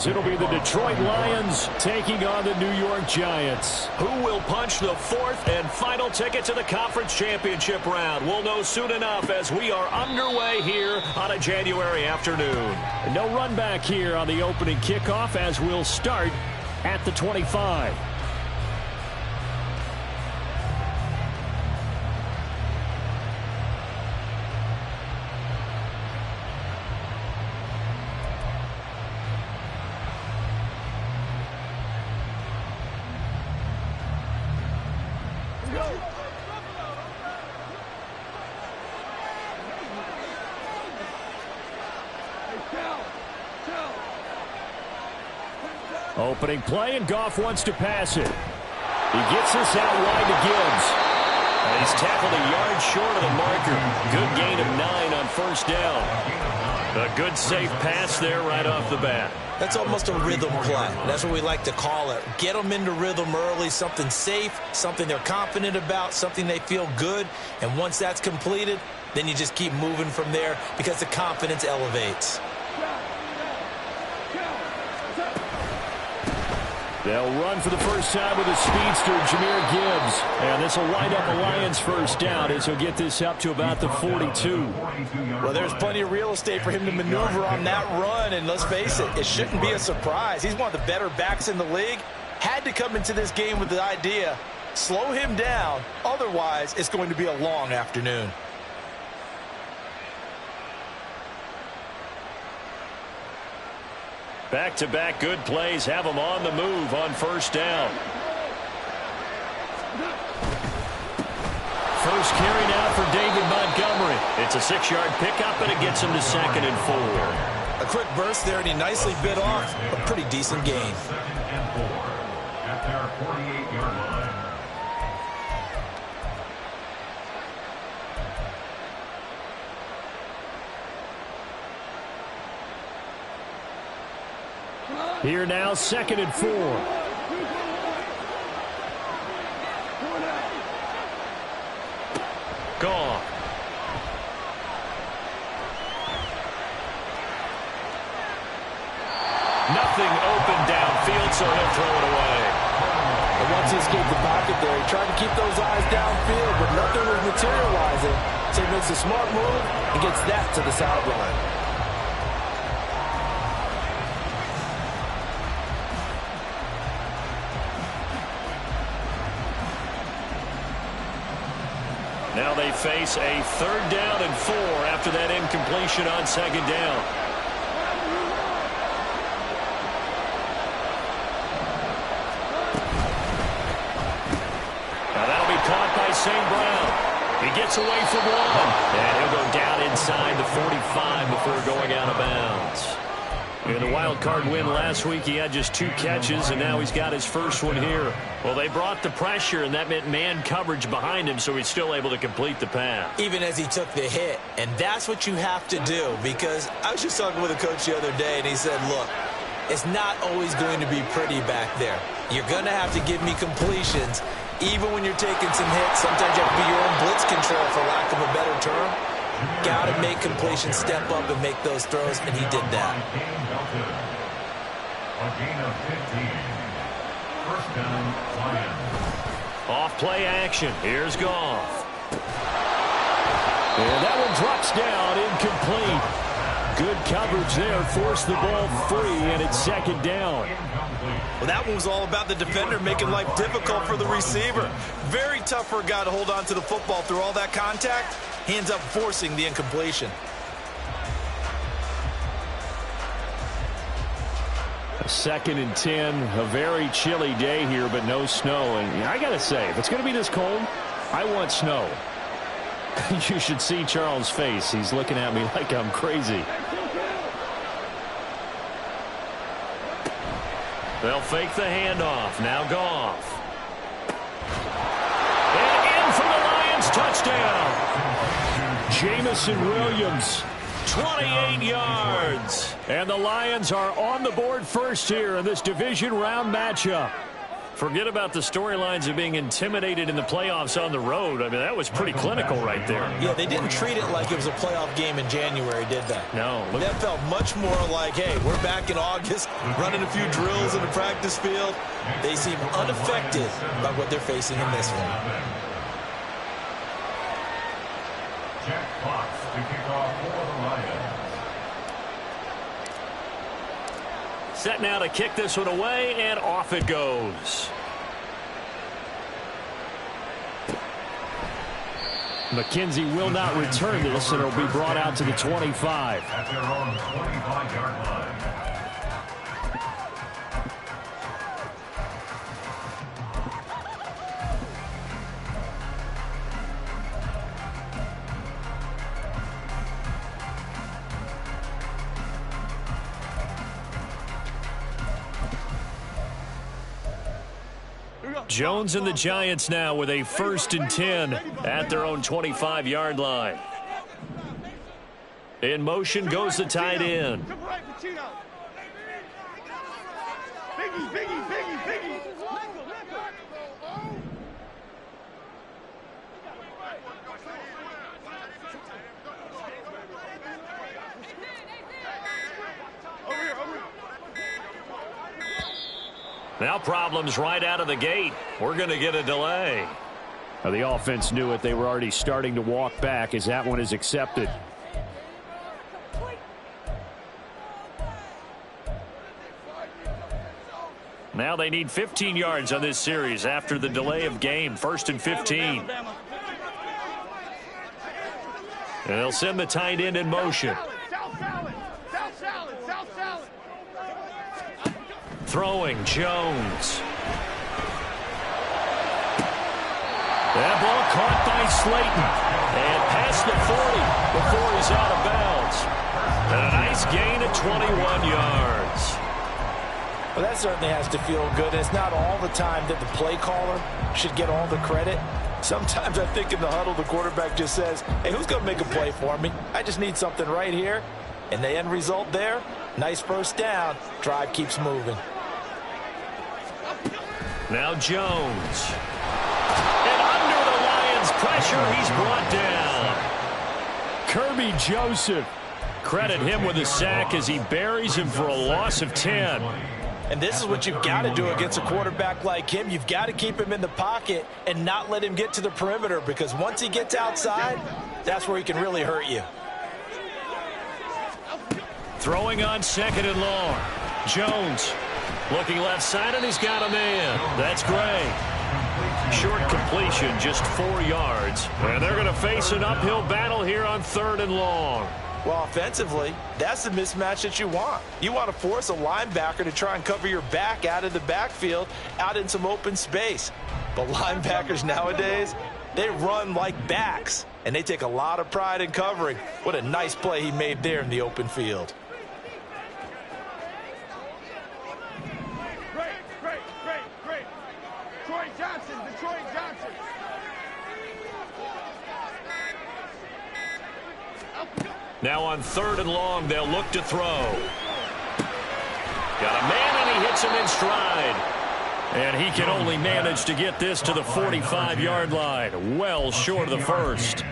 It'll be the Detroit Lions taking on the New York Giants. Who will punch the fourth and final ticket to the conference championship round? We'll know soon enough as we are underway here on a January afternoon. No run back here on the opening kickoff as we'll start at the 25. Opening play, and Goff wants to pass it. He gets this out wide to Gibbs. And he's tackled a yard short of the marker. Good gain of 9 on first down. A good safe pass there right off the bat. That's almost a rhythm play. That's what we like to call it. Get them into rhythm early, something safe, something they're confident about, something they feel good. And once that's completed, then you just keep moving from there because the confidence elevates. They'll run for the first time with a speedster, Jahmyr Gibbs. And this will wind up a Lions first down as he'll get this up to about the 42. Well, there's plenty of real estate for him to maneuver on that run. And let's face it, it shouldn't be a surprise. He's one of the better backs in the league. Had to come into this game with the idea, slow him down. Otherwise, it's going to be a long afternoon. Back-to-back good plays have them on the move on first down. First carry now for David Montgomery. It's a 6-yard pickup, and it gets him to 2nd and 4. A quick burst there, and he nicely bit off a pretty decent gain. At their 48-yard line. Here now, 2nd and 4. Gone. Nothing open downfield, so he'll throw it away. And once he escaped the pocket there, he tried to keep those eyes downfield, but nothing was materializing. So he makes a smart move and gets that to the sideline. Now they face a 3rd down and 4 after that incompletion on 2nd down. Now that'll be caught by St. Brown. He gets away from one, and he'll go down inside the 45 before going out of bounds. In the wild card win last week, he had just 2 catches, and now he's got his first one here. Well, they brought the pressure, and that meant man coverage behind him, so he's still able to complete the pass. Even as he took the hit, and that's what you have to do, because I was just talking with a coach the other day, and he said, look, it's not always going to be pretty back there. You're going to have to give me completions, even when you're taking some hits. Sometimes you have to be your own blitz control, for lack of a better term. Got to make completions, step up and make those throws, and he did that. A gain of 15. First down, Lions. Off play action. Here's Goff. And that one drops down, incomplete. Good coverage there, forced the ball free, and it's 2nd down. Well, that one was all about the defender making life difficult for the receiver. Very tough for a guy to hold on to the football through all that contact. He ends up forcing the incompletion. A 2nd and 10, a very chilly day here, but no snow. And I got to say, if it's going to be this cold, I want snow. You should see Charles' face. He's looking at me like I'm crazy. They'll fake the handoff. Now Goff. And in for the Lions touchdown. Jamison Williams. 28 yards. And the Lions are on the board first here in this division round matchup. Forget about the storylines of being intimidated in the playoffs on the road. I mean, that was pretty clinical right there. Yeah, they didn't treat it like it was a playoff game in January, did they? No. That felt much more like, hey, we're back in August, running a few drills in the practice field. They seem unaffected by what they're facing in this one. Jack Fox to kick off for the Lions. Set now to kick this one away, and off it goes. McKenzie will not return this, and it'll be brought out to the 25. At their own 25-yard line. Jones and the Giants now with a 1st and 10 at their own 25-yard line. In motion goes the tight end. Now problems right out of the gate. We're going to get a delay. Now, the offense knew it. They were already starting to walk back as that one is accepted. Now they need 15 yards on this series after the delay of game. 1st and 15. And they'll send the tight end in motion. Throwing, Jones. That ball caught by Slayton. And past the 40 before he's out of bounds. And a nice gain of 21 yards. Well, that certainly has to feel good. It's not all the time that the play caller should get all the credit. Sometimes I think in the huddle, the quarterback just says, hey, who's going to make a play for me? I just need something right here. And the end result there, nice 1st down. Drive keeps moving. Now Jones. And under the Lions' pressure, he's brought down. Kirby Joseph. Credit him with a sack as he buries him for a loss of 10. And this is what you've got to do against a quarterback like him. You've got to keep him in the pocket and not let him get to the perimeter, because once he gets outside, that's where he can really hurt you. Throwing on 2nd and long. Jones looking left side, and he's got a man. That's Gray. Short completion, just 4 yards. And they're going to face an uphill battle here on 3rd and long. Well, offensively, that's the mismatch that you want. You want to force a linebacker to try and cover your back out of the backfield, out in some open space. But linebackers nowadays, they run like backs, and they take a lot of pride in covering. What a nice play he made there in the open field. Now on 3rd and long, they'll look to throw. Got a man, and he hits him in stride. And he can only manage to get this to the 45-yard line, well short of the 1st.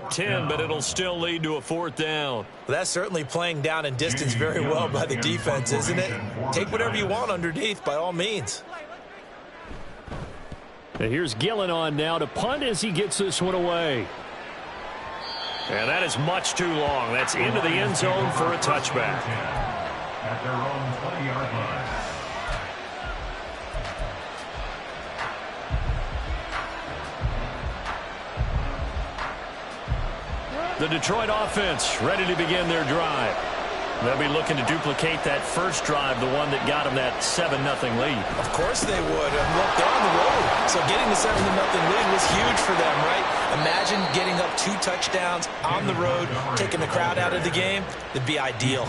up 10, but it'll still lead to a 4th down. Well, that's certainly playing down and distance very well by the defense, isn't it? Take whatever you want underneath by all means. And here's Gillen on now to punt as he gets this one away. And that is much too long. That's into the end zone for a touchback. At their own 20-yard line. The Detroit offense ready to begin their drive. They'll be looking to duplicate that first drive, the one that got them that 7-0 lead. Of course they would. And look, they're on the road. So getting the 7-0 lead was huge for them, right? Imagine getting up 2 touchdowns on the road, taking the crowd out of the game. It'd be ideal.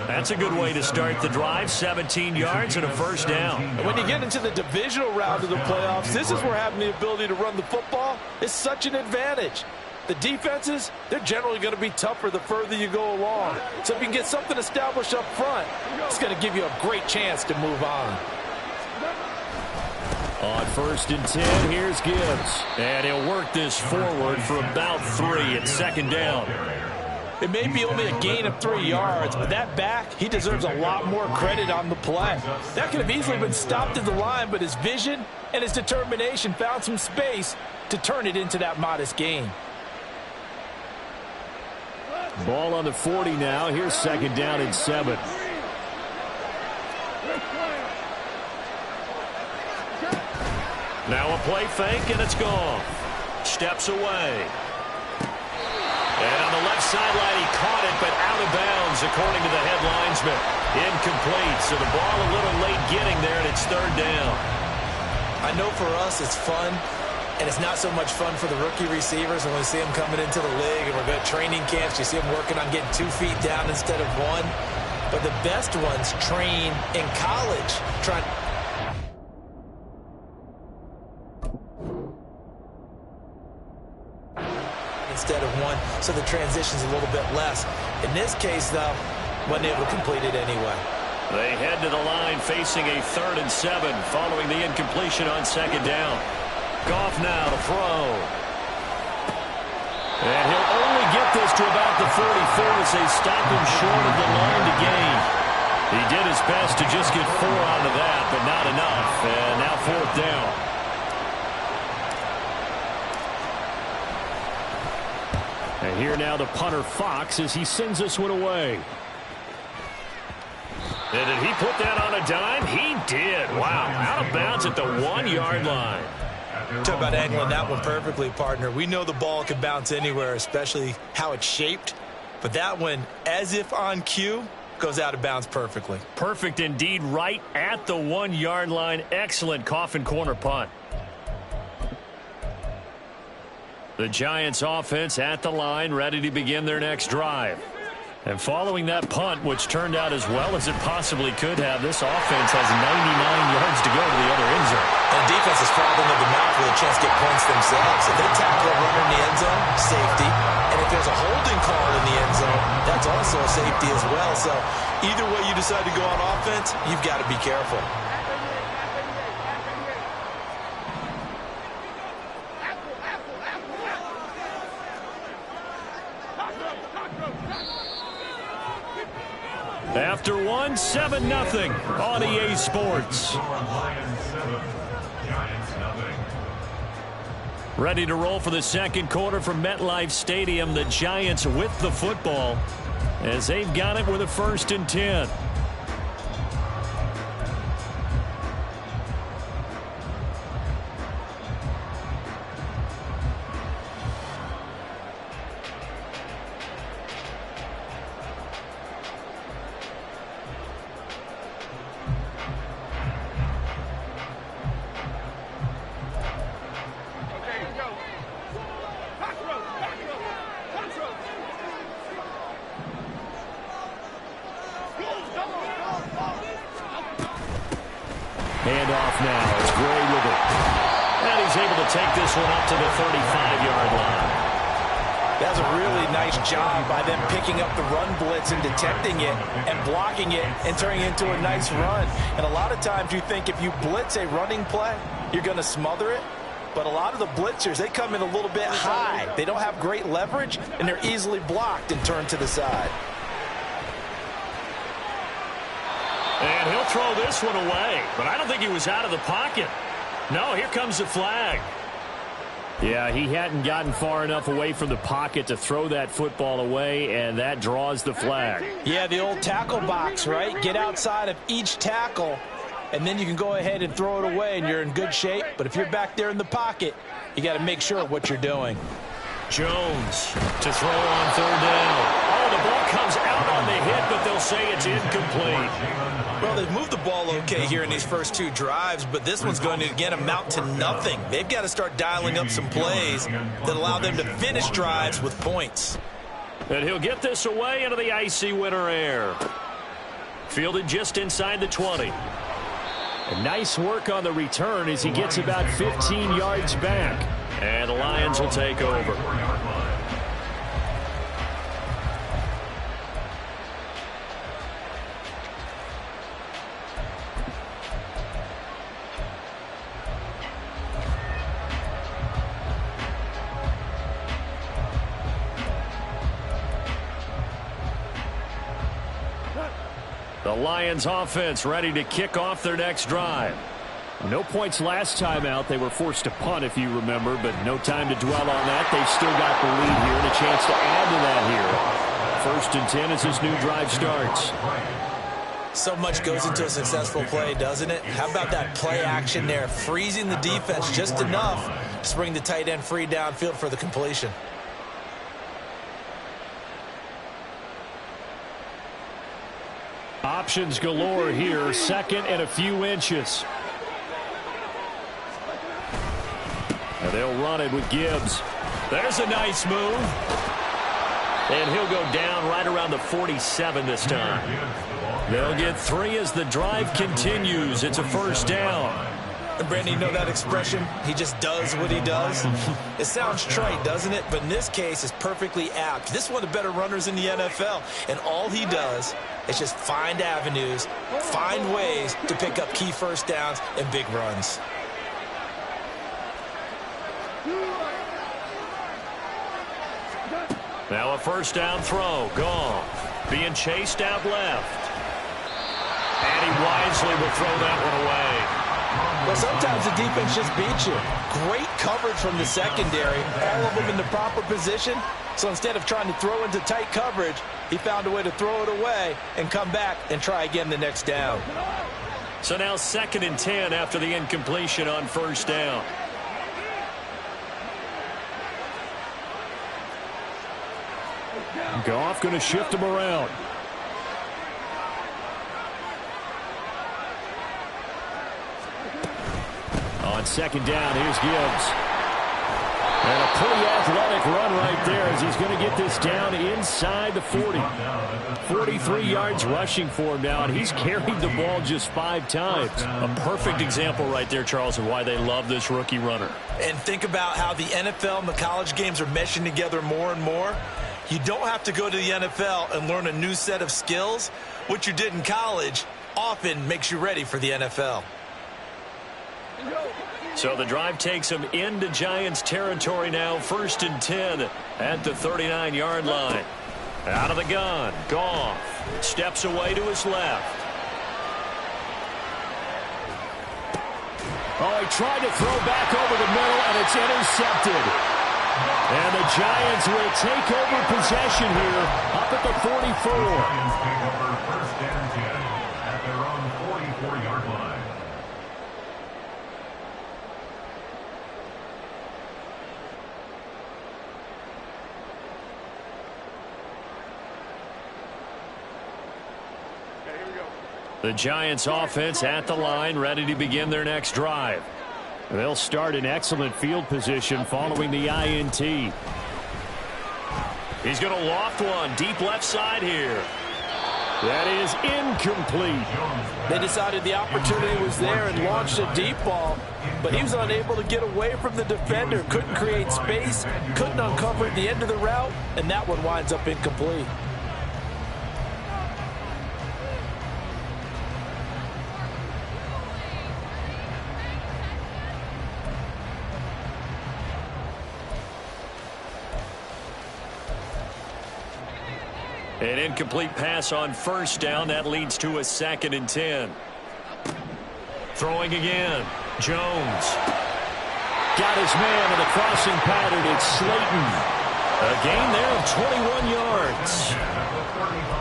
That's a good way to start the drive. 17 yards and a first down. And when you get into the divisional round of the playoffs, this is where having the ability to run the football is such an advantage. The defenses, they're generally going to be tougher the further you go along. So if you can get something established up front, it's going to give you a great chance to move on. On 1st and 10, here's Gibbs. And he'll work this forward for about 3 at 2nd down. It may be only a gain of 3 yards, but that back, he deserves a lot more credit on the play. That could have easily been stopped at the line, but his vision and his determination found some space to turn it into that modest gain. Ball on the 40 now. Here's 2nd down and 7. Now a play fake, and it's gone. Steps away. And on the left sideline, he caught it, but out of bounds, according to the head linesman. Incomplete, so the ball a little late getting there, and it's 3rd down. I know for us it's fun, and it's not so much fun for the rookie receivers when we see them coming into the league and we're going to training camps. You see them working on getting 2 feet down instead of 1. But the best ones train in college trying instead of 1, so the transition's a little bit less. In this case, though, wasn't able to complete it anyway. They head to the line facing a 3rd and 7 following the incompletion on 2nd down. Goff now to throw. And he'll only get this to about the 44 as they stop him short of the line to gain. He did his best to just get 4 out of that, but not enough. And now 4th down. And here now the punter Fox as he sends this one away. And did he put that on a dime? He did. Wow, out of bounds at the 1-yard line. Talk about angling that one perfectly, partner. We know the ball can bounce anywhere, especially how it's shaped. But that one, as if on cue, goes out of bounds perfectly. Perfect indeed, right at the 1-yard line. Excellent coffin corner punt. The Giants offense at the line, ready to begin their next drive. And following that punt, which turned out as well as it possibly could have, this offense has 99 yards to go to the other end zone. And defense is frothing at the mouth with a chance to get points themselves. If they tackle a runner in the end zone, safety. And if there's a holding call in the end zone, that's also a safety as well. So either way you decide to go on offense, you've got to be careful. After 1, 7-0 on EA Sports. Ready to roll for the 2nd quarter from MetLife Stadium. The Giants with the football as they've got it with a 1st and 10. Handoff now. It's Gray with it. And he's able to take this one up to the 35-yard line. That's a really nice job by them picking up the run blitz and detecting it and blocking it and turning it into a nice run. And a lot of times you think if you blitz a running play, you're going to smother it. But a lot of the blitzers, they come in a little bit high. They don't have great leverage, and they're easily blocked and turned to the side. And he'll throw this one away, but I don't think he was out of the pocket. No, here comes the flag. Yeah, he hadn't gotten far enough away from the pocket to throw that football away, and that draws the flag. Yeah, the old tackle box, right? Get outside of each tackle, and then you can go ahead and throw it away, and you're in good shape. But if you're back there in the pocket, you got to make sure of what you're doing. Jones to throw on third down. Oh, the ball comes out on the hit, but they'll say it's incomplete. Well, they've moved the ball okay here in these first two drives, but this one's going to, again, amount to nothing. They've got to start dialing up some plays that allow them to finish drives with points. And he'll get this away into the icy winter air. Fielded just inside the 20. And nice work on the return as he gets about 15 yards back. And the Lions will take over. The Lions offense ready to kick off their next drive. No points last time out. They were forced to punt, if you remember, but no time to dwell on that. They've still got the lead here and a chance to add to that here. 1st and 10 as this new drive starts. So much goes into a successful play, doesn't it? How about that play action there, freezing the defense just enough to bring the tight end free downfield for the completion. Options galore here. 2nd and a few inches. And they'll run it with Gibbs. There's a nice move. And he'll go down right around the 47 this time. They'll get 3 as the drive continues. It's a 1st down. And Brandon, you know that expression? He just does what he does. It sounds trite, doesn't it? But in this case, it's perfectly apt. This is one of the better runners in the NFL. And all he does is just find avenues, find ways to pick up key 1st downs and big runs. Now a 1st down throw. Gone. Being chased out left. And he wisely will throw that one away. Well, sometimes the defense just beats you. Great coverage from the secondary. All of them in the proper position. So instead of trying to throw into tight coverage, he found a way to throw it away and come back and try again the next down. So now 2nd and 10 after the incompletion on 1st down. Goff going to shift him around. On 2nd down, here's Gibbs. And a pretty athletic run right there as he's going to get this down inside the 40. 43 yards rushing for him now, and he's carried the ball just 5 times. A perfect example right there, Charles, of why they love this rookie runner. And think about how the NFL and the college games are meshing together more and more. You don't have to go to the NFL and learn a new set of skills. What you did in college often makes you ready for the NFL. So the drive takes him into Giants territory now. 1st and 10 at the 39-yard line. Out of the gun. Goff steps away to his left. Oh, he tried to throw back over the middle, and it's intercepted. And the Giants will take over possession here up at the 44. Lions take over 1st and 10 at their own 44-yard line. The Giants offense at the line, ready to begin their next drive. They'll start in excellent field position following the INT. He's going to loft one deep left side here. That is incomplete. They decided the opportunity was there and launched a deep ball, but he was unable to get away from the defender, couldn't create space, couldn't uncover at the end of the route, and that one winds up incomplete. An incomplete pass on first down. That leads to a 2nd and 10. Throwing again. Jones. Got his man in the crossing pattern. It's Slayton. A gain there of 21 yards.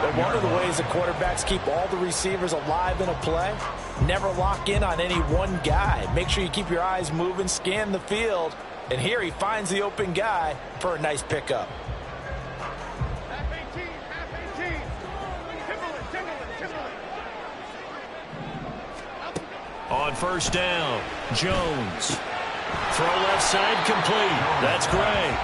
But one of the ways the quarterbacks keep all the receivers alive in a play, never lock in on any one guy. Make sure you keep your eyes moving, scan the field. And here he finds the open guy for a nice pickup. On first down, Jones. Throw left side complete. That's Gray.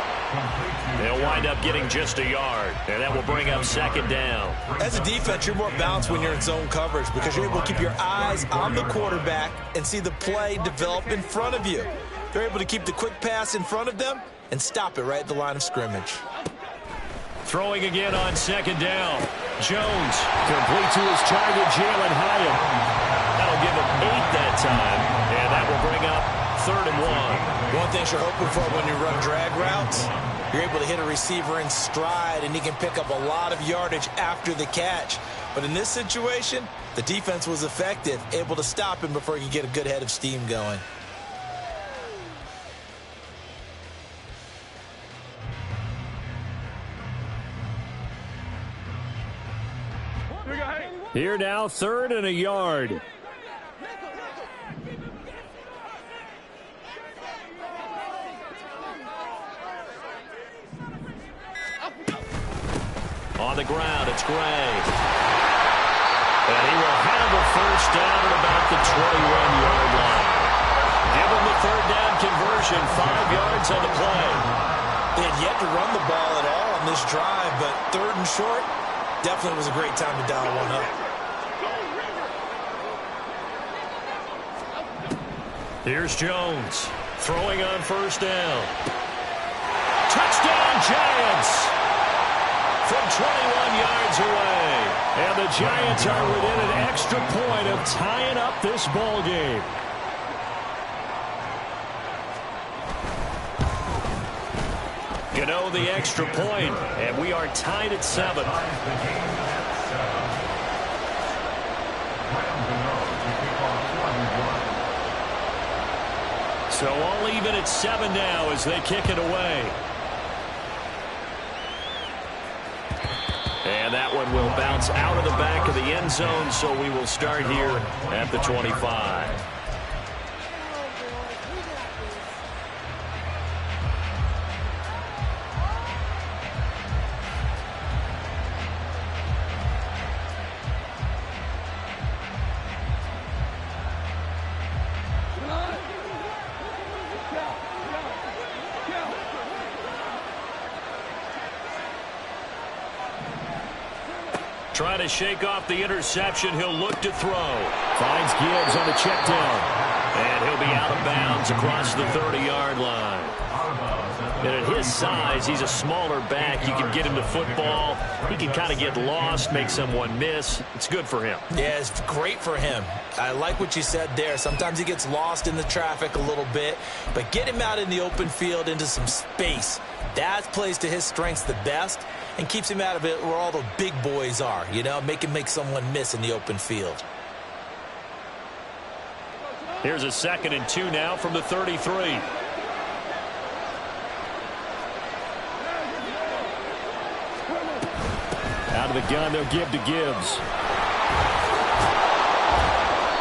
They'll wind up getting just a yard, and that will bring up 2nd down. As a defense, you're more balanced when you're in zone coverage because you're able to keep your eyes on the quarterback and see the play develop in front of you. They're able to keep the quick pass in front of them and stop it right at the line of scrimmage. Throwing again on 2nd down. Jones. Complete to his target, Jalen Hyatt. That'll give him 8 that time, and that will bring up 3rd and 1. One thing you're hoping for when you run drag routes, you're able to hit a receiver in stride, and he can pick up a lot of yardage after the catch. But in this situation, the defense was effective, able to stop him before he could get a good head of steam going. Here now, 3rd and a yard. On the ground, it's Gray. And he will have a first down at about the 21-yard line. Give him the 3rd down conversion, 5 yards on the play. They had yet to run the ball at all on this drive, but 3rd and short definitely was a great time to dial one up. Here's Jones throwing on first down. Touchdown, Giants! From 21 yards away. And the Giants are within an extra point of tying up this ball game. Gano the extra point, and we are tied at 7. So all even at 7 now as they kick it away. And that one will bounce out of the back of the end zone, so we will start here at the 25. Trying to shake off the interception. He'll look to throw. Finds Gibbs on the check down. And he'll be out of bounds across the 30-yard line. And at his size, he's a smaller back. You can get him to football. He can kind of get lost, make someone miss. It's good for him. Yeah, it's great for him. I like what you said there. Sometimes he gets lost in the traffic a little bit. But get him out in the open field into some space. That plays to his strengths the best and keeps him out of it where all the big boys are, you know, make someone miss in the open field. Here's a 2nd and 2 now from the 33. Out of the gun, they'll give to Gibbs.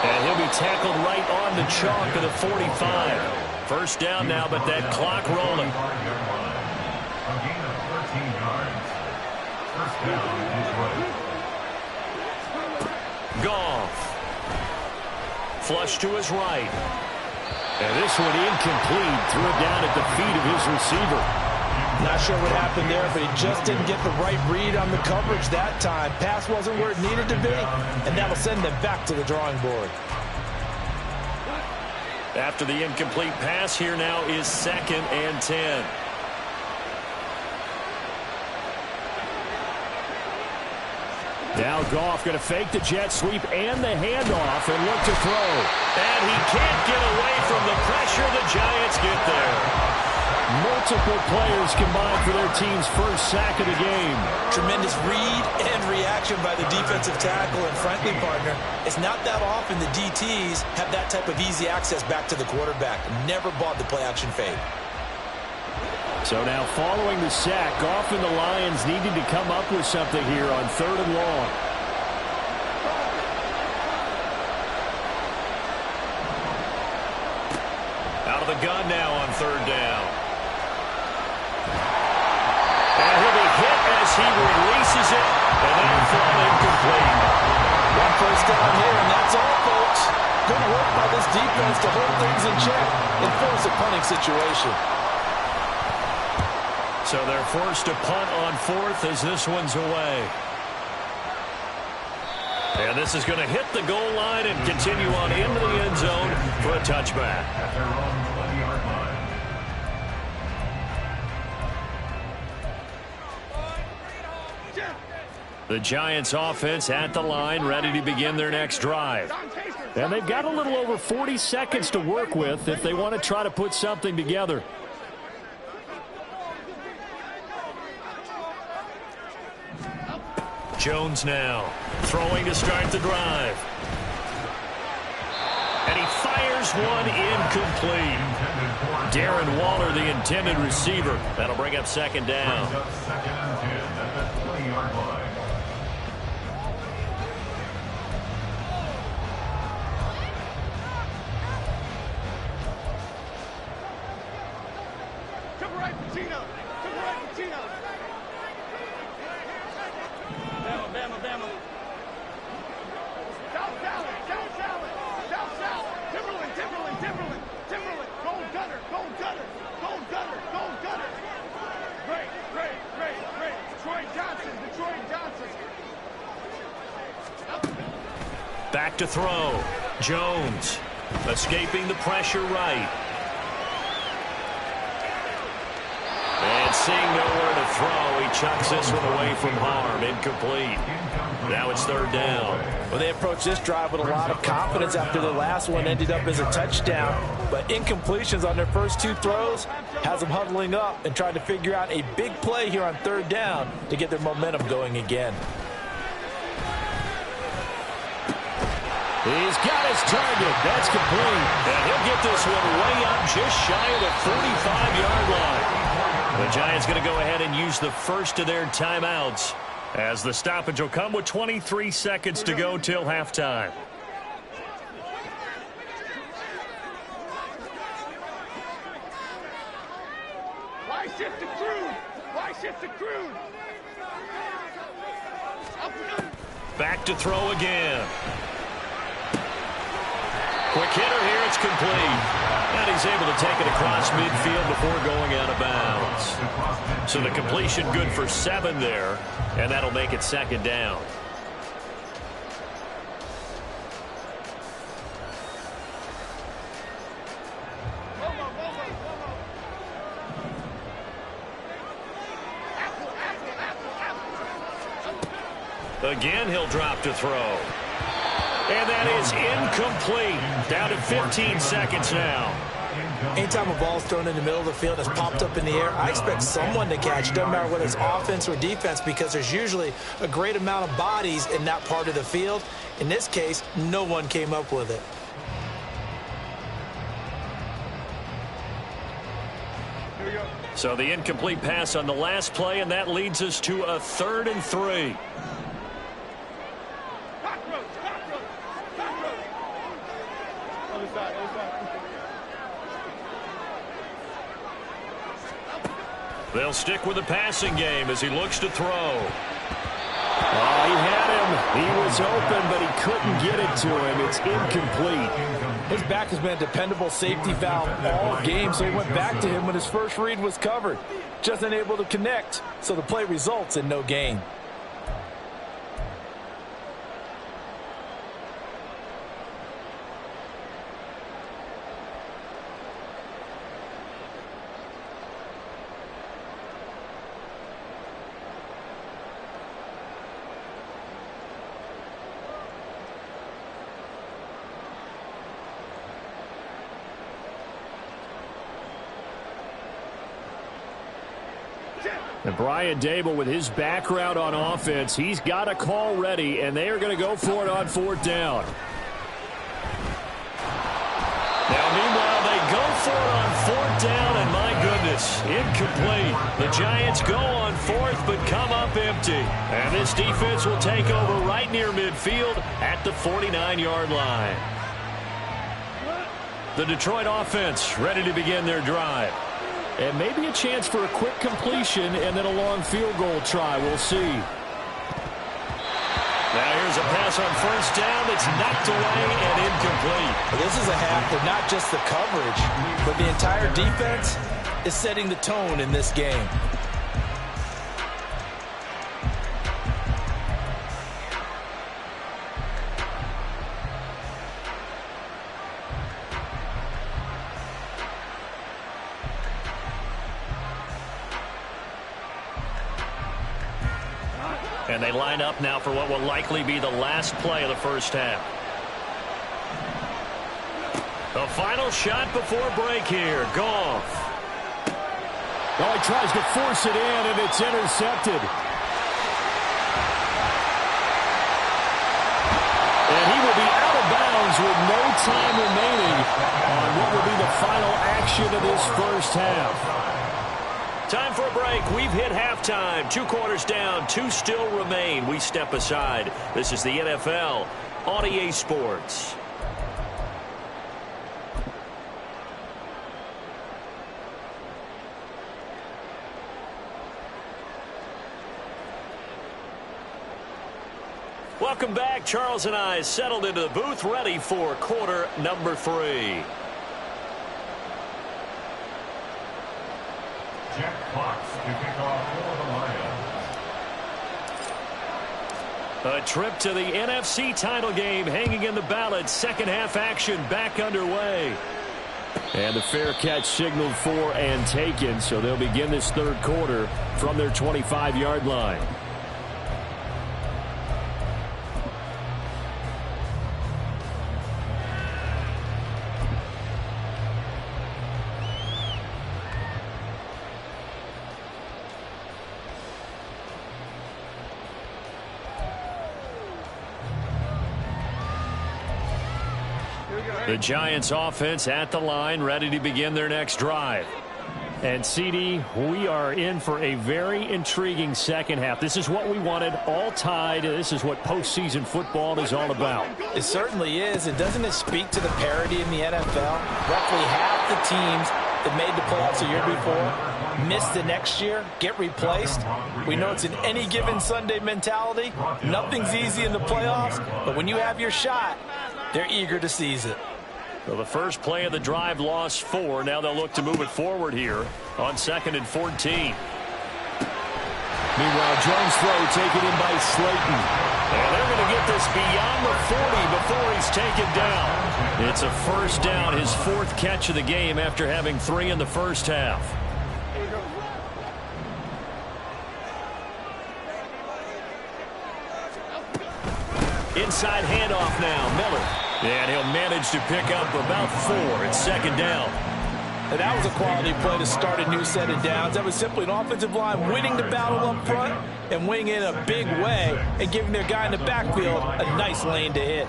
And he'll be tackled right on the chalk of the 45. First down now, but that clock rolling. Goff. Flush to his right. And this one incomplete. Threw it down at the feet of his receiver. Not sure what happened there, but he just didn't get the right read on the coverage that time. Pass wasn't where it needed to be, and that'll send them back to the drawing board. After the incomplete pass, here now is 2nd and 10. Now Goff going to fake the jet sweep and the handoff and look to throw. And he can't get away from the pressure. The Giants get there. Multiple players combined for their team's first sack of the game. Tremendous read and reaction by the defensive tackle. And frankly, partner, it's not that often the DTs have that type of easy access back to the quarterback. Never bought the play-action fade. So now following the sack, often the Lions needed to come up with something here on 3rd and long. Out of the gun now on 3rd down. And he'll be hit as he releases it, and that'll fall incomplete. One first down here, and that's all, folks. Good work by this defense to hold things in check and force a punting situation. So they're forced to punt on 4th as this one's away. And this is going to hit the goal line and continue on into the end zone for a touchback. At their own 20-yard line. The Giants offense at the line, ready to begin their next drive. And they've got a little over 40 seconds to work with if they want to try to put something together. Jones now throwing to start the drive. And he fires one incomplete. Darren Waller, the intended receiver. That'll bring up 2nd down. Brings up 2nd and 10 at the 20-yard line. Back to throw. Jones escaping the pressure right. And seeing nowhere to throw, he chucks this one away from harm. Incomplete. Now it's 3rd down. Well, they approached this drive with a lot of confidence after the last one ended up as a touchdown. But incompletions on their first 2 throws has them huddling up and trying to figure out a big play here on 3rd down to get their momentum going again. He's got his target. That's complete. And he'll get this one way up just shy of the 45-yard line. The Giants going to go ahead and use the first of their timeouts as the stoppage will come with 23 seconds to go till halftime. Why shift to crude? Why shift to crude? Back to throw again. Quick hitter here, it's complete. And he's able to take it across midfield before going out of bounds. So the completion good for 7 there, and that'll make it 2nd down. Again, he'll drop to throw. And that is incomplete. Down to 15 seconds now. Anytime a ball's thrown in the middle of the field that's popped up in the air, I expect someone to catch it. Doesn't matter whether it's offense or defense, because there's usually a great amount of bodies in that part of the field. In this case, no one came up with it. So the incomplete pass on the last play, and that leads us to a 3rd and 3. They'll stick with the passing game as he looks to throw. Oh, he had him. He was open, but he couldn't get it to him. It's incomplete. His back has been a dependable safety valve all game, so he went back to him when his first read was covered. Just unable to connect, so the play results in no gain. And Brian Dable, with his background on offense, he's got a call ready, and they are going to go for it on 4th down. Now, meanwhile, they go for it on 4th down, and my goodness, incomplete. The Giants go on 4th, but come up empty. And this defense will take over right near midfield at the 49-yard line. The Detroit offense ready to begin their drive. And maybe a chance for a quick completion and then a long field goal try. We'll see. Now here's a pass on 1st down that's knocked away and incomplete. This is a half where not just the coverage, but the entire defense is setting the tone in this game. And they line up now for what will likely be the last play of the first half. The final shot before break here. Goff. Oh, he tries to force it in, and it's intercepted. And he will be out of bounds with no time remaining on what will be the final action of this first half. Time for a break. We've hit halftime. 2 quarters down. 2 still remain. We step aside. This is the NFL on EA Sports. Welcome back. Charles and I settled into the booth, ready for quarter number 3. Jack Fox to kick off for the Lions. A trip to the NFC title game hanging in the balance. Second half action back underway. And the fair catch signaled for and taken, so they'll begin this 3rd quarter from their 25-yard line. The Giants offense at the line, ready to begin their next drive. And, CD, we are in for a very intriguing second half. This is what we wanted, all tied. This is what postseason football is all about. It certainly is. And doesn't it speak to the parity in the NFL? Roughly half the teams that made the playoffs a year before miss the next year, get replaced. We know it's an any given Sunday mentality. Nothing's easy in the playoffs, but when you have your shot, they're eager to seize it. Well, the first play of the drive lost 4. Now they'll look to move it forward here on 2nd and 14. Meanwhile, Jones' throw taken in by Slayton. And they're going to get this beyond the 40 before he's taken down. It's a first down, his 4th catch of the game after having 3 in the first half. Inside handoff now, Miller. And he'll manage to pick up about 4. It's 2nd down. And that was a quality play to start a new set of downs. That was simply an offensive line winning the battle up front and winning in a big way and giving their guy in the backfield a nice lane to hit.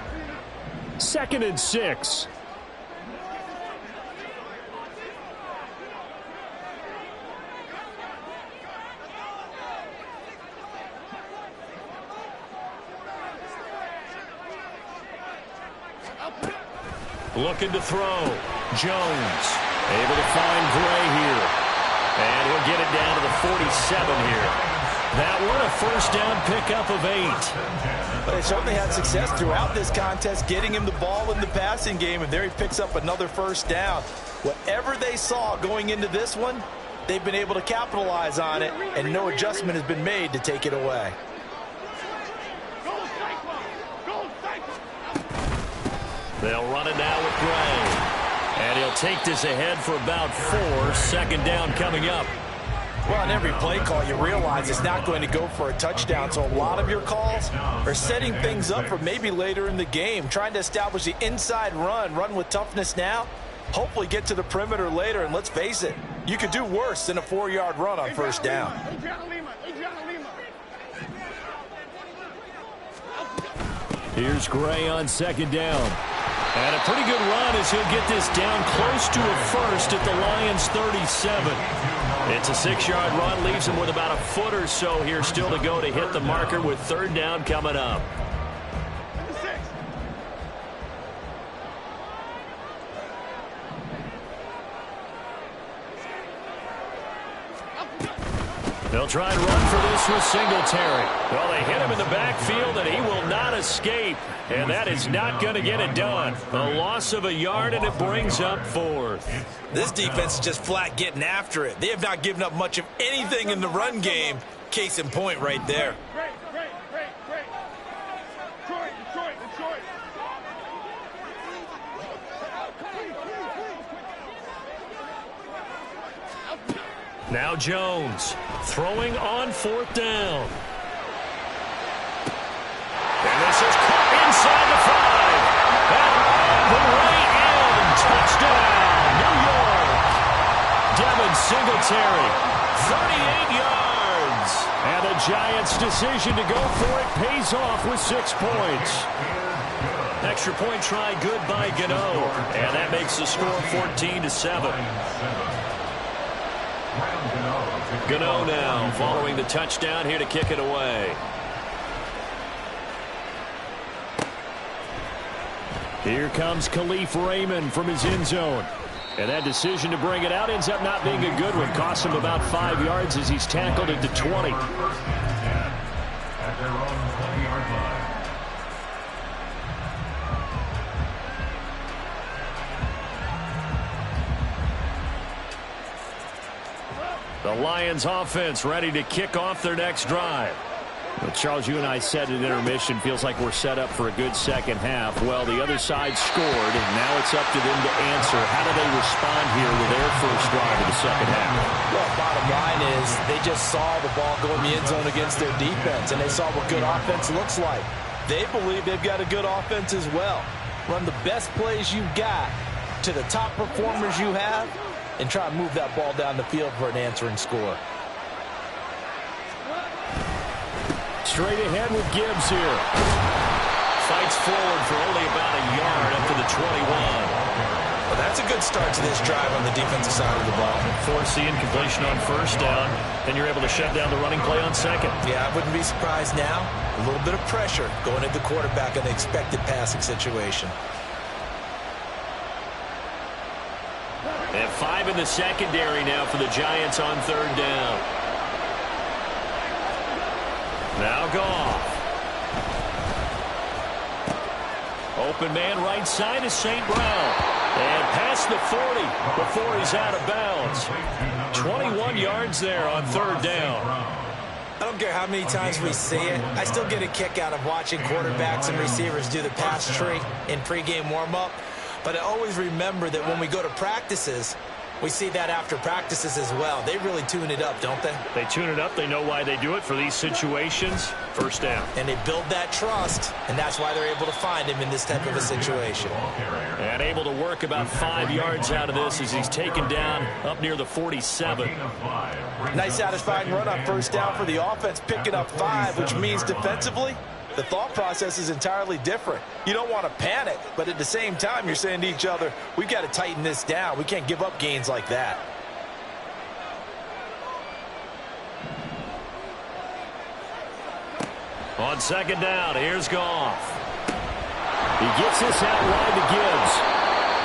2nd and 6. Looking to throw. Jones able to find Gray here. And he'll get it down to the 47 here. That one a first down pickup of 8. But they certainly had success throughout this contest, getting him the ball in the passing game, and there he picks up another first down. Whatever they saw going into this one, they've been able to capitalize on it, and no adjustment has been made to take it away. They'll run it now with Gray. And he'll take this ahead for about 4. 2nd down coming up. Well, on every play call, you realize it's not going to go for a touchdown. So a lot of your calls are setting things up for maybe later in the game, trying to establish the inside run with toughness now, hopefully get to the perimeter later. And let's face it, You could do worse than a 4-yard run on first down. Here's Gray on second down. And a pretty good run as he'll get this down close to a first at the Lions' 37. It's a 6-yard run, leaves him with about a foot or so here still to go to hit the marker with third down coming up. They'll try and run for this with Singletary. Well, they hit him in the backfield, and he will not escape. And that is not going to get it done. A loss of a yard, and it brings up fourth. This defense is just flat getting after it. They have not given up much of anything in the run game. Case in point right there. Now Jones throwing on fourth down. And this is caught inside the 5. And the way in. Touchdown, New York. Devin Singletary, 38 yards. And the Giants' decision to go for it pays off with 6 points. Extra point try good by Gano. And that makes the score 14-7. Gano now following the touchdown here to kick it away. Here comes Khalif Raymond from his end zone. And that decision to bring it out ends up not being a good one. Cost him about 5 yards as he's tackled at the 20. At their own 20-yard line. The Lions offense ready to kick off their next drive. Well, Charles, you and I said at intermission, feels like we're set up for a good second half. Well, the other side scored, and now it's up to them to answer. How do they respond here with their first drive of the second half? Well, bottom line is they just saw the ball go in the end zone against their defense, and they saw what good offense looks like. They believe they've got a good offense as well. Run the best plays you've got to the top performers you have, and try and move that ball down the field for an answering score. Straight ahead with Gibbs here. Fights forward for only about a yard up to the 21. Well, that's a good start to this drive on the defensive side of the ball. Force the incompletion on first down. Then you're able to shut down the running play on second. Yeah, I wouldn't be surprised now. A little bit of pressure going at the quarterback in the expected passing situation. They have 5 in the secondary now for the Giants on third down. Now Goff. Open man right side is St. Brown. And past the 40 before he's out of bounds. 21 yards there on third down. I don't care how many times we see it. I still get a kick out of watching quarterbacks and receivers do the pass tree in pregame warm-up. But I always remember that when we go to practices, we see that after practices as well. They really tune it up, don't they? They tune it up. They know why they do it for these situations. First down. And they build that trust, and that's why they're able to find him in this type of a situation. And able to work about 5 yards out of this as he's taken down up near the 47. Nice satisfying run on first down for the offense, picking up 5, which means defensively, the thought process is entirely different. You don't want to panic, but at the same time, you're saying to each other, we've got to tighten this down. We can't give up gains like that. On second down, here's Goff. He gets this out wide to Gibbs.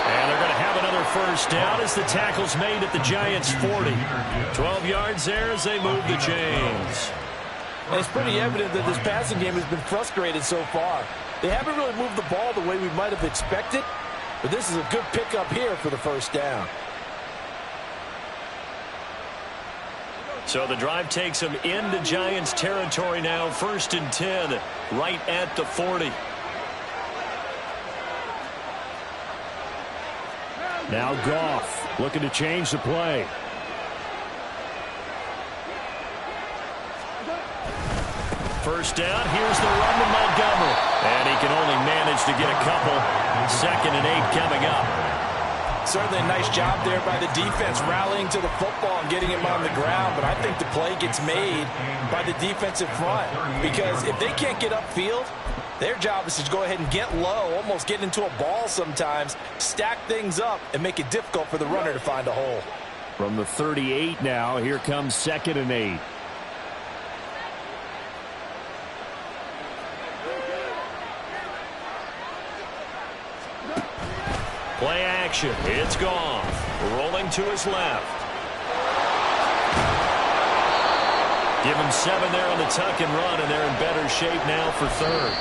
And they're going to have another first down as the tackle's made at the Giants' 40. 12 yards there as they move the chains. And it's pretty evident that this passing game has been frustrated so far. They haven't really moved the ball the way we might have expected, but this is a good pickup here for the first down. So the drive takes them into Giants territory now, 1st and 10, right at the 40. Now Goff looking to change the play. First down, here's the run to Montgomery. And he can only manage to get a couple. 2nd and 8 coming up. Certainly a nice job there by the defense, rallying to the football and getting him on the ground. But I think the play gets made by the defensive front, because if they can't get upfield, their job is to go ahead and get low, almost get into a ball sometimes, stack things up, and make it difficult for the runner to find a hole. From the 38 now, here comes 2nd and 8. Play action. It's gone. Rolling to his left. Give him 7 there on the tuck and run, and they're in better shape now for 3rd.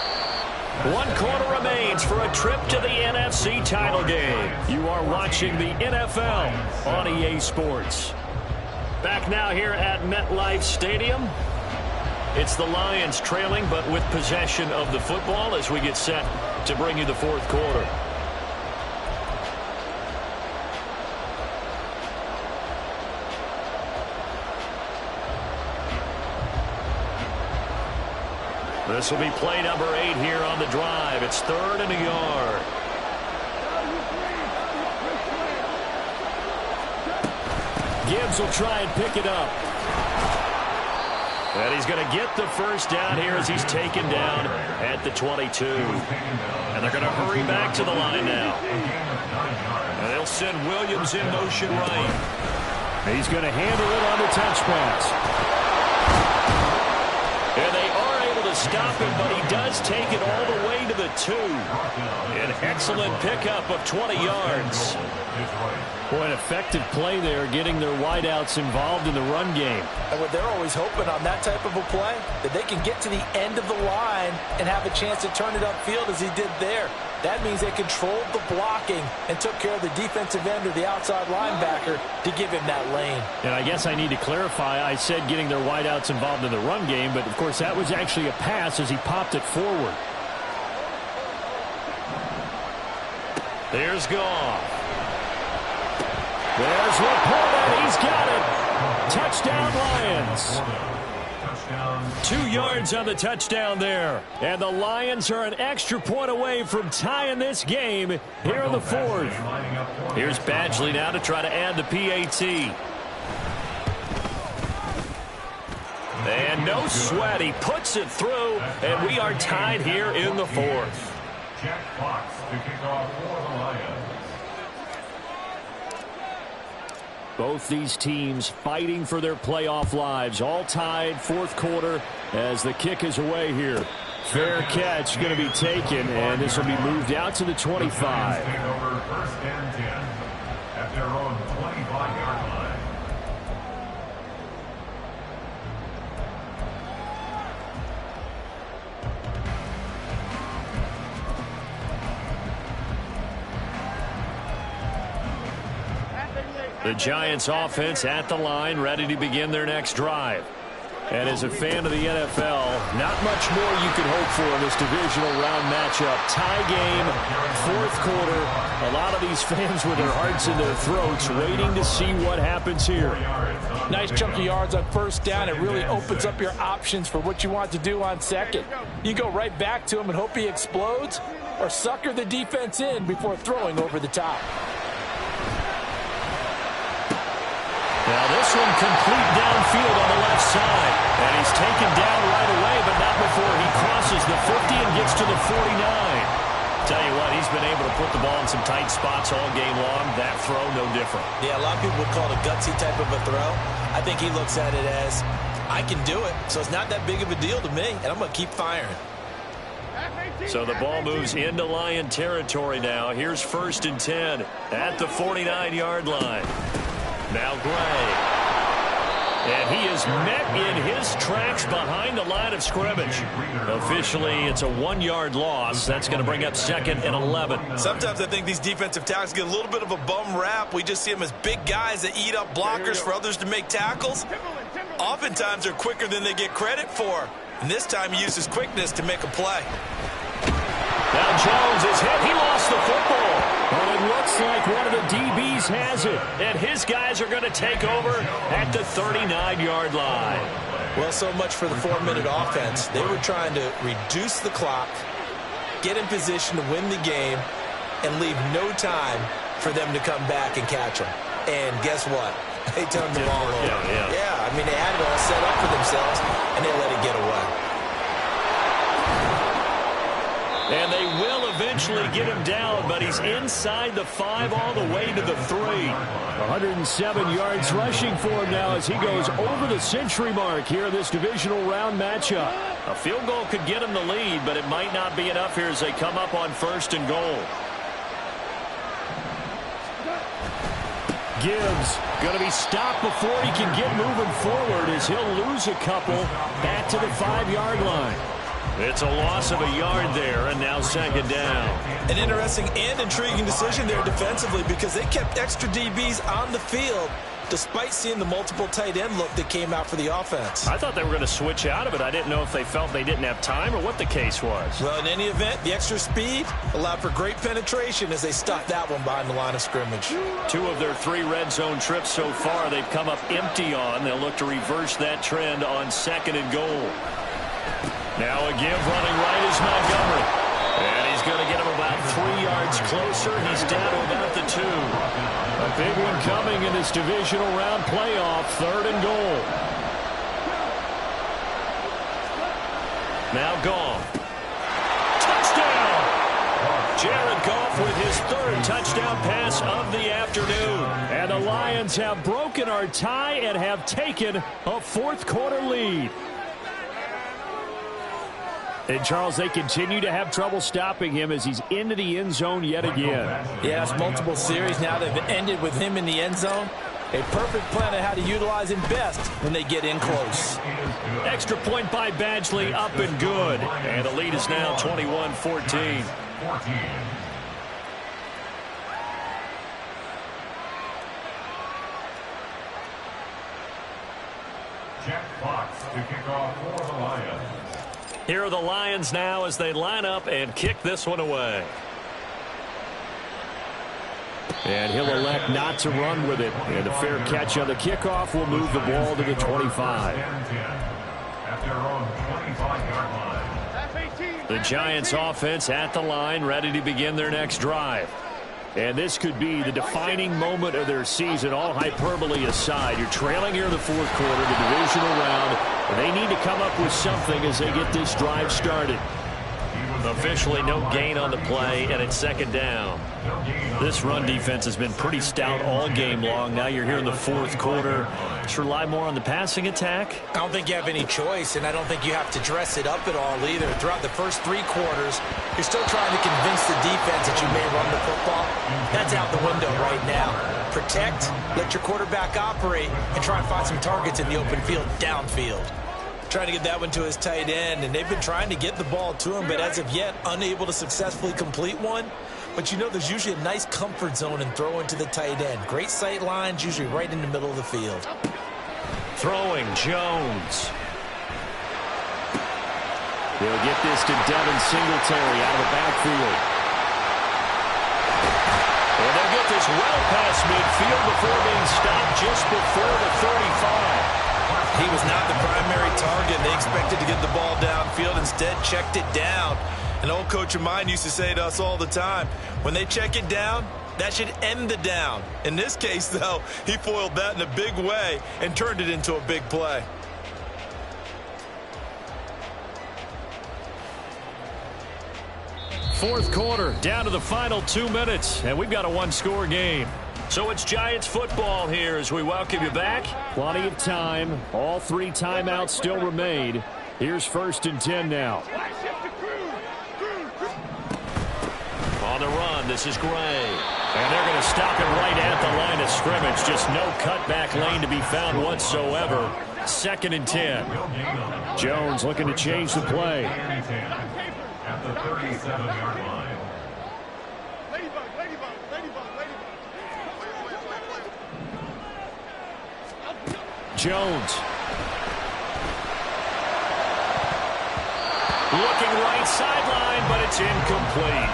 1 quarter remains for a trip to the NFC title game. You are watching the NFL on EA Sports. Back now here at MetLife Stadium. It's the Lions trailing, but with possession of the football as we get set to bring you the 4th quarter. This will be play number 8 here on the drive. It's 3rd and a yard. Gibbs will try and pick it up. And he's going to get the first down here as he's taken down at the 22. And they're going to hurry back to the line now. And they'll send Williams in motion right. He's going to handle it on the touch pass. And they are able to stop him, but he does take it all the way to the 2. An excellent pickup of 20 yards. Boy, an effective play there, getting their wideouts involved in the run game. And what they're always hoping on that type of a play, that they can get to the end of the line and have a chance to turn it upfield as he did there. That means they controlled the blocking and took care of the defensive end or the outside linebacker to give him that lane. And I guess I need to clarify, I said getting their wideouts involved in the run game, but of course that was actually a pass as he popped it forward. There's Goff. There's Laporta. He's got it. Touchdown, Lions. 2 yards on the touchdown there. And the Lions are an extra point away from tying this game here in the 4th. Here's Badgley now to try to add the PAT. And no sweat. He puts it through, and we are tied here in the 4th. Jack Fox to kick off for the Lions. Both these teams fighting for their playoff lives, all tied 4th quarter as the kick is away here. Fair catch going to be taken, and this will be moved out to the 25. Take over 1st and 10 at their own 25-yard line. The Giants offense at the line, ready to begin their next drive. And as a fan of the NFL, not much more you can hope for in this divisional round matchup. Tie game, 4th quarter. A lot of these fans with their hearts in their throats waiting to see what happens here. Nice chunk of yards on 1st down. It really opens up your options for what you want to do on 2nd. You go right back to him and hope he explodes, or sucker the defense in before throwing over the top. Now this one complete downfield on the left side. And he's taken down right away, but not before he crosses the 50 and gets to the 49. Tell you what, he's been able to put the ball in some tight spots all game long. That throw, no different. Yeah, a lot of people would call it a gutsy type of a throw. I think he looks at it as, I can do it, so it's not that big of a deal to me, and I'm going to keep firing. So the ball moves into Lion territory now. Here's 1st and 10 at the 49-yard line. Now Gray. And he is met in his tracks behind the line of scrimmage. Officially, it's a 1-yard loss. That's going to bring up 2nd and 11. Sometimes I think these defensive tackles get a little bit of a bum rap. We just see them as big guys that eat up blockers for others to make tackles. Oftentimes, they're quicker than they get credit for. And this time, he uses quickness to make a play. Now Jones is hit. He lost the football. Well, it looks like one of the DBs has it. And his guys are going to take over at the 39-yard line. Well, so much for the 4-minute offense. They were trying to reduce the clock, get in position to win the game, and leave no time for them to come back and catch him. And guess what? They turned the ball over. Yeah, I mean, they had it all set up for themselves, and they let it get away. And they will eventually get him down, but he's inside the 5 all the way to the 3. 107 yards rushing for him now as he goes over the century mark here in this divisional round matchup. A field goal could get him the lead, but it might not be enough here as they come up on 1st and goal. Gibbs going to be stopped before he can get moving forward as he'll lose a couple back to the 5-yard line. It's a loss of a yard there, and now 2nd down. An interesting and intriguing decision there defensively because they kept extra DBs on the field despite seeing the multiple tight end look that came out for the offense. I thought they were going to switch out of it. I didn't know if they felt they didn't have time or what the case was. Well, in any event, the extra speed allowed for great penetration as they stuffed that one behind the line of scrimmage. 2 of their 3 red zone trips so far they've come up empty on. They'll look to reverse that trend on 2nd and goal. Now a give running right is Montgomery. And he's going to get him about 3 yards closer. He's down to about the 2. A big one coming in this divisional round playoff, 3rd and goal. Now Goff. Touchdown! Jared Goff with his 3rd touchdown pass of the afternoon. And the Lions have broken our tie and have taken a 4th quarter lead. And, Charles, they continue to have trouble stopping him as he's into the end zone yet again. Yes, multiple series now that have ended with him in the end zone. A perfect plan on how to utilize him best when they get in close. Extra point by Badgley, up and good. And the lead is now 21-14. Jack Fox to kick off for the Lions. Here are the Lions now as they line up and kick this one away. And he'll elect not to run with it. And a fair catch on the kickoff will move the ball to the 25. At their own 25-yard line. The Giants offense at the line, ready to begin their next drive. And this could be the defining moment of their season, all hyperbole aside. You're trailing here in the 4th quarter, the divisional round. And they need to come up with something as they get this drive started. Officially no gain on the play, and it's 2nd down. This run defense has been pretty stout all game long. Now you're here in the 4th quarter. Just rely more on the passing attack. I don't think you have any choice, and I don't think you have to dress it up at all either. Throughout the first 3 quarters, you're still trying to convince the defense that you may run the football. That's out the window right now. Protect, let your quarterback operate, and try and find some targets in the open field, downfield. Trying to get that one to his tight end, and they've been trying to get the ball to him, but as of yet, unable to successfully complete one. But you know there's usually a nice comfort zone in throwing to the tight end. Great sight lines, usually right in the middle of the field. Throwing, Jones. They'll get this to Devin Singletary out of the backfield. And they'll get this well past midfield before being stopped just before the 35. He was not the primary target. They expected to get the ball downfield. Instead, checked it down. An old coach of mine used to say to us all the time, when they check it down, that should end the down. In this case, though, he foiled that in a big way and turned it into a big play. Fourth quarter, down to the final 2 minutes, and we've got a one-score game. So it's Giants football here as we welcome you back. Plenty of time. All 3 timeouts still remain. Here's 1st and 10 now. On the run, this is Gray. And they're going to stop it right at the line of scrimmage. Just no cutback lane to be found whatsoever. 2nd and 10. Jones looking to change the play. At the 37-yard line. Jones. Looking right sideline, but it's incomplete.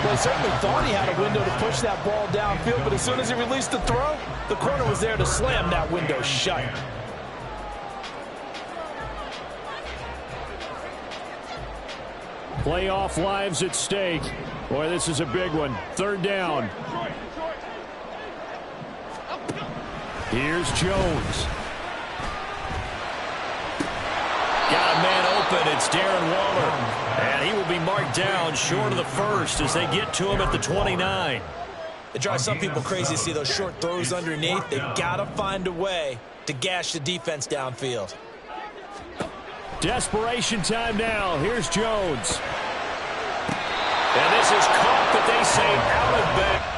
Well, he certainly thought he had a window to push that ball downfield, but as soon as he released the throw, the corner was there to slam that window shut. Playoff lives at stake. Boy, this is a big one. 3rd down. Here's Jones. Got a man open. It's Darren Waller. And he will be marked down short of the first as they get to him at the 29. It drives some people crazy to see those short throws underneath. They've got to find a way to gash the defense downfield. Desperation time now. Here's Jones. And this is caught, but they say out of bounds.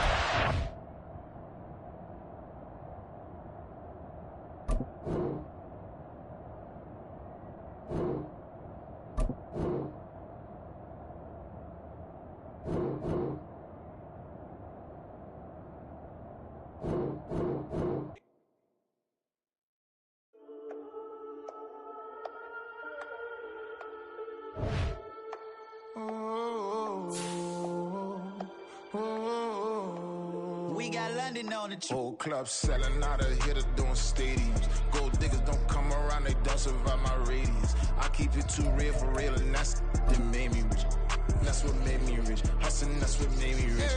We got London on the trip. Whole club selling out of here to doing stadiums. Gold diggers don't come around, they don't survive my radius. I keep it too real for real, and that's that made me rich. That's what made me rich. Hustling, that's what made me rich.